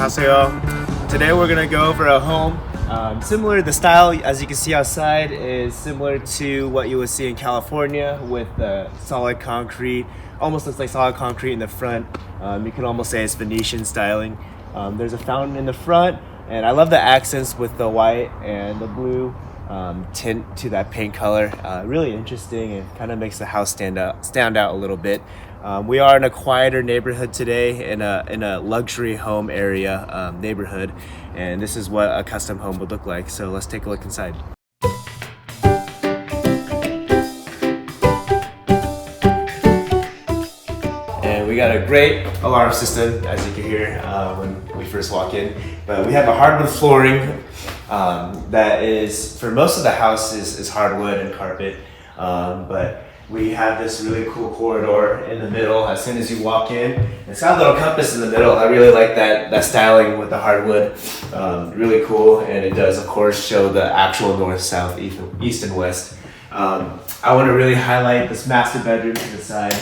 안녕하세요. Today we're gonna go over a home similar. The style, as you can see outside, is similar to what you would see in California with the solid concrete. Almost looks like solid concrete in the front. You can almost say it's Venetian styling. There's a fountain in the front, and I love the accents with the white and the blue tint to that paint color. Really interesting and kind of makes the house stand out a little bit. We are in a quieter neighborhood today, in a luxury home area neighborhood, and this is what a custom home would look like. So let's take a look inside. And we got a great alarm system, as you can hear when we first walk in. But we have a hardwood flooring that is, for most of the house, is hardwood and carpet. But we have this really cool corridor in the middle as soon as you walk in. It's got a little compass in the middle. I really like that styling with the hardwood. Really cool, and it does, of course, show the actual north, south, east, and west. I want to really highlight this master bedroom to the side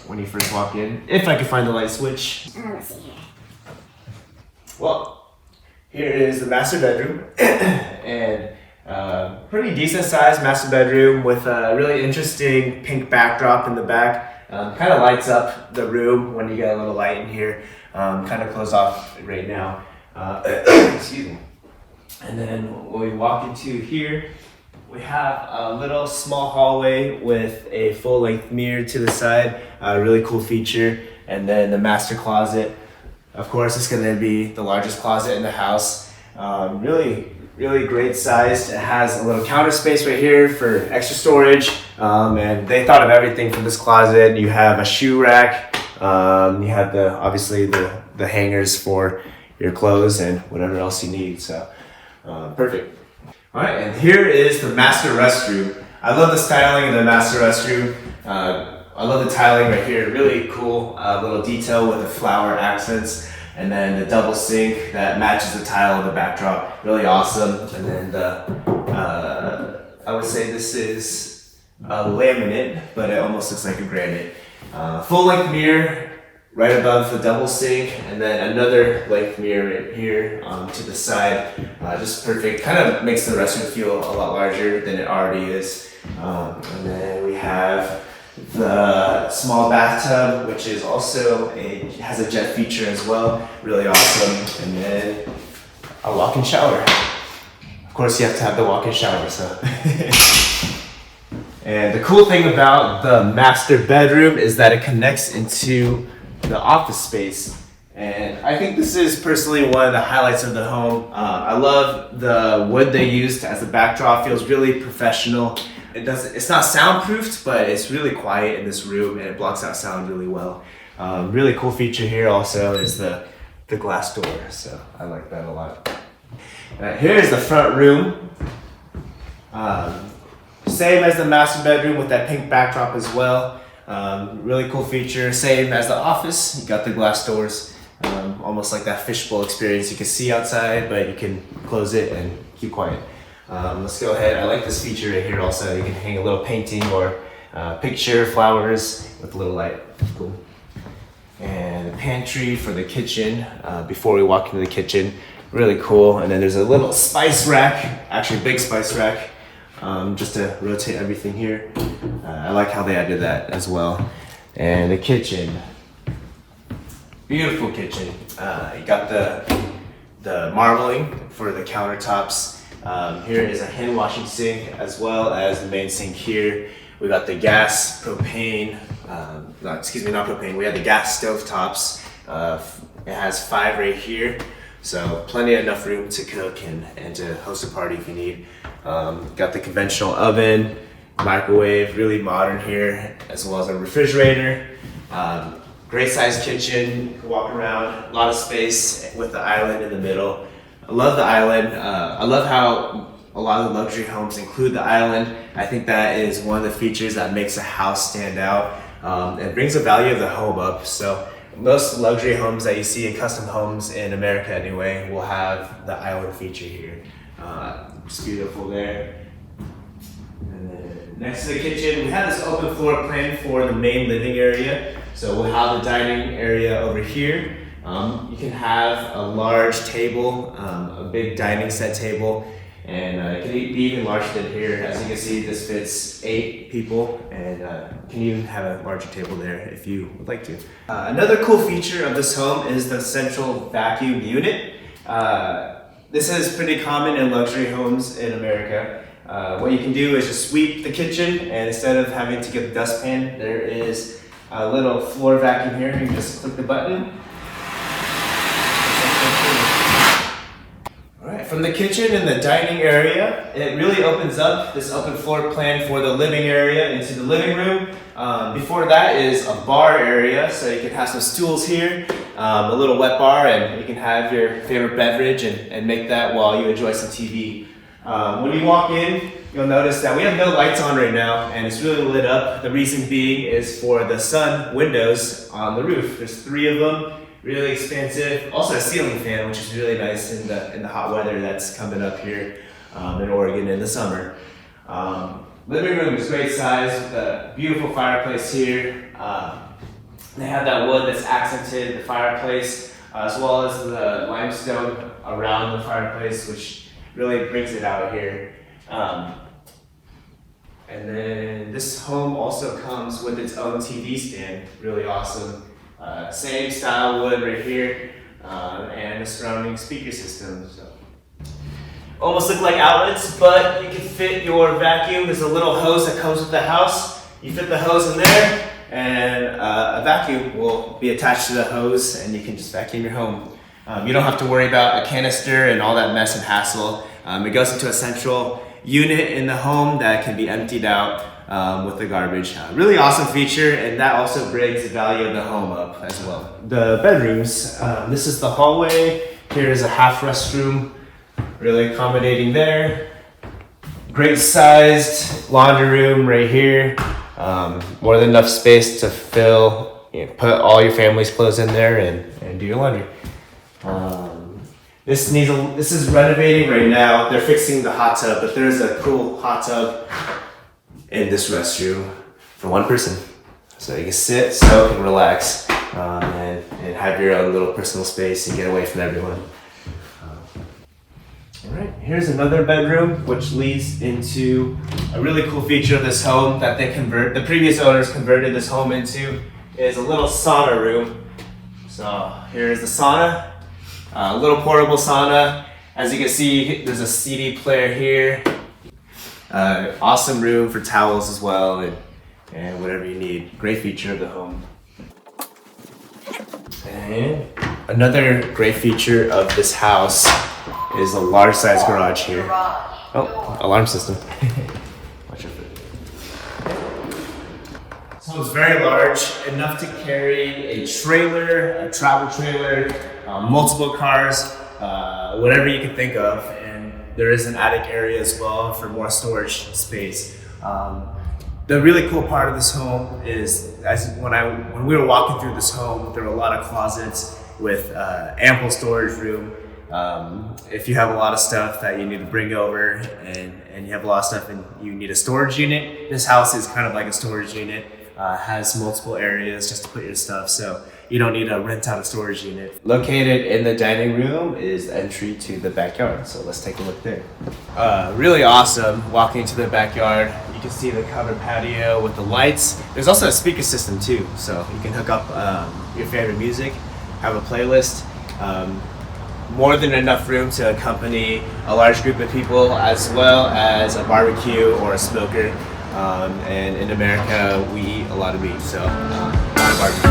when you first walk in. If I can find the light switch. Let's see here. Well, here is the master bedroom, and pretty decent sized master bedroom with a really interesting pink backdrop in the back. Kind of lights up the room when you get a little light in here. Kind of closed off right now. Excuse me. And then when we walk into here, we have a little small hallway with a full length mirror to the side. Really cool feature. And then the master closet. Of course, it's going to be the largest closet in the house. Really great sized. It has a little counter space right here for extra storage. And they thought of everything for this closet. You have a shoe rack. You have obviously the hangers for your clothes and whatever else you need. So perfect. All right, and here is the master restroom. I love the styling of the master restroom. I love the tiling right here. Really cool little detail with the flower accents. And then the double sink that matches the tile of the backdrop. Really awesome. And then I would say this is a laminate, but it almost looks like a granite. Full length mirror right above the double sink, and then another length mirror right here to the side. Just perfect. Kind of makes the restroom feel a lot larger than it already is. And then we have the small bathtub, which is also has a jet feature as well. Really awesome. And then a walk-in shower. Of course, you have to have the walk-in shower. So. And the cool thing about the master bedroom is that it connects into the office space. And I think this is personally one of the highlights of the home. I love the wood they used as the backdrop. Feels really professional. It's not soundproofed, but it's really quiet in this room and it blocks out sound really well. Really cool feature here also is the glass door, so I like that a lot. Here's the front room. Same as the master bedroom with that pink backdrop as well. Really cool feature, same as the office. You got the glass doors, almost like that fishbowl experience. You can see outside, but you can close it and keep quiet. Let's go ahead. I like this feature right here also. You can hang a little painting or picture, flowers with a little light. Cool. And the pantry for the kitchen before we walk into the kitchen. Really cool. And then there's a little spice rack, actually big spice rack, just to rotate everything here. I like how they added that as well. And the kitchen. Beautiful kitchen. You got the marbling for the countertops. Here is a hand washing sink as well as the main sink here. We got the gas, propane, not propane, we have the gas stove tops. It has 5 right here, so plenty enough room to cook and to host a party if you need. Got the conventional oven, microwave, really modern here, as well as a refrigerator. Great sized kitchen, you can walk around, a lot of space with the island in the middle. I love the island. I love how a lot of the luxury homes include the island. I think that is one of the features that makes a house stand out and brings the value of the home up. So most luxury homes that you see in custom homes in America anyway will have the island feature here. It's beautiful there. And then next to the kitchen, we have this open floor plan for the main living area. So we'll have the dining area over here. You can have a large table, a big dining set table, and it can be even larger than here. As you can see, this fits 8 people, and you can even have a larger table there if you would like to. Another cool feature of this home is the central vacuum unit. This is pretty common in luxury homes in America. What you can do is just sweep the kitchen, and instead of having to get the dustpan, there is a little floor vacuum here. You can just click the button. Alright, from the kitchen and the dining area, it really opens up this open floor plan for the living area into the living room. Before that is a bar area, so you can have some stools here, a little wet bar, and you can have your favorite beverage and make that while you enjoy some TV. When you walk in, you'll notice that we have no lights on right now, and it's really lit up. The reason being is for the sun windows on the roof. There's 3 of them, really expansive. Also a ceiling fan, which is really nice in the hot weather that's coming up here in Oregon in the summer. Living room is great size with a beautiful fireplace here. They have that wood that's accented the fireplace, as well as the limestone around the fireplace, which really brings it out here. And then this home also comes with its own TV stand, really awesome. Same style wood right here, and a surrounding speaker system. So almost look like outlets, but you can fit your vacuum. There's a little hose that comes with the house. You fit the hose in there, and a vacuum will be attached to the hose, and you can just vacuum your home. You don't have to worry about a canister and all that mess and hassle. It goes into a central unit in the home that can be emptied out with the garbage. Really awesome feature, and that also brings the value of the home up as well. The bedrooms, this is the hallway. Here is a half restroom, really accommodating there. Great sized laundry room right here. More than enough space to fill, put all your family's clothes in there and do your laundry. This is renovating right now. They're fixing the hot tub, but there's a cool hot tub in this restroom for 1 person. So you can sit, soak, and relax, and have your own little personal space and get away from everyone. Alright, here's another bedroom, which leads into a really cool feature of this home that the previous owners converted this home into, is a little sauna room. So here's the sauna. A little portable sauna. As you can see, there's a CD player here. Awesome room for towels as well, and whatever you need. Great feature of the home. And another great feature of this house is a large size garage here. Oh, alarm system. Watch your foot. So it's very large, enough to carry a trailer, a travel trailer, multiple cars, whatever you can think of, and there is an attic area as well for more storage space. The really cool part of this home is, when we were walking through this home, there were a lot of closets with ample storage room. If you have a lot of stuff that you need to bring over, and you have a lot of stuff and you need a storage unit, this house is kind of like a storage unit. Has multiple areas just to put your stuff, so you don't need to rent out a storage unit. Located in the dining room is the entry to the backyard, so let's take a look there. Really awesome walking into the backyard. You can see the covered patio with the lights. There's also a speaker system too, so you can hook up your favorite music, have a playlist. More than enough room to accompany a large group of people, as well as a barbecue or a smoker. And in America, we eat a lot of meat, so a lot of barbecue.